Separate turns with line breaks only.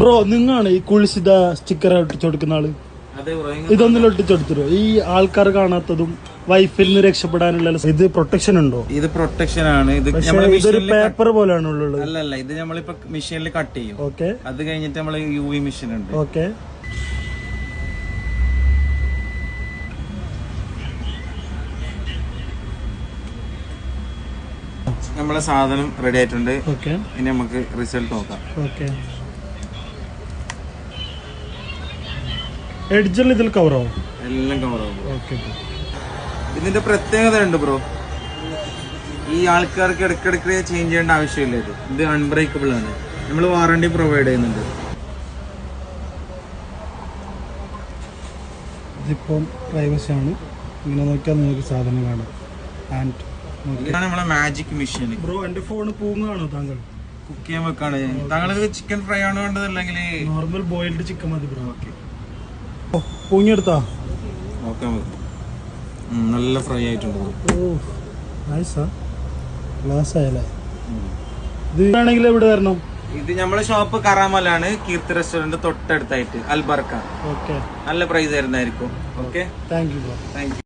Bro നിങ്ങാണ് ഈ കുളിസിത sticker ഒട്ടിച്ചെടുക്കുന്ന ആള്? ഇതൊന്നിലും ഒട്ടിച്ചെടുത്തരോ? ഈ ആൾക്കാർ കാണാത്തതും വൈഫിൽ നിന്ന് രക്ഷപ്പെടാനുള്ള ഇത് പ്രൊട്ടക്ഷൻ ഉണ്ടോ?
ഇത് പ്രൊട്ടക്ഷൻ ആണ്.
ഇതൊരു പേപ്പർ പോലെയാണ് ഉള്ളത്.
അല്ലല്ല, ഇത് നമ്മളിപ്പോ മെഷീനിൽ കട്ട് ചെയ്യും.
ഓക്കെ.
അത് കഴിഞ്ഞിട്ട് നമ്മള് UV മെഷീൻ ഉണ്ട്.
ഓക്കെ.
നമ്മളെ സാധനം റെഡി ആയിട്ടുണ്ട്.
ഓക്കെ.
ഇനി നമുക്ക് റിസൾട്ട് നോക്കാം.
ഓക്കെ. എഡ്ജെല്ലാം ഇതിൽ കവറാവും?
എല്ലാം കവറാവും.
ഓക്കെ.
ഇതിന്റെ പ്രത്യേകത ഉണ്ട് ബ്രോ. ഈ ആൾക്കാർക്ക് ഇടയ്ക്കിടയ്ക്ക് ചേഞ്ച് ചെയ്യേണ്ട ആവശ്യമില്ല. ഇത് അൺബ്രേക്കബിൾ ആണ്. നമ്മൾ വാറണ്ടി പ്രൊവൈഡ് ചെയ്യുന്നുണ്ട്.
ഇതിപ്പം പ്രൈവസി ആണ്. ഇങ്ങനെ നോക്കിയാൽ നിങ്ങൾക്ക് സാധനം കാണാം.
ഇതാണ് നമ്മളെ മാജിക് മെഷീൻ.
ബ്രോ എന്റെ ഫോൺ പൂങ്ങാണോ താങ്കൾ?
കുക്ക് ചെയ്യാൻ വെക്കാണ്. താങ്കൾ ചിക്കൻ ഫ്രൈ ആണ് വേണ്ടത്, അല്ലെങ്കിൽ
നോർമൽ ബോയിൽഡ് ചിക്കൻ മതി ബ്രോ. ഓക്കെ. പൂങ്ങിയെടുത്താ?
ഓക്കെ. നല്ല ഫ്രൈ ആയിട്ടുണ്ട്.
ഓ നൈസാ. ഗ്ലാസ് ആയല്ലേ? ഇത് ആണെങ്കിൽ എവിടെ വരണം?
ഇത് നമ്മളെ ഷോപ്പ് കറാമലാണ്, കീർത്തി റെസ്റ്റോറന്റ് തൊട്ടടുത്തായിട്ട്, അൽബർക്ക.
ഓക്കെ.
നല്ല പ്രൈസ് ആയിരുന്നായിരിക്കും. Okay.
Thank you bro.
Thank U.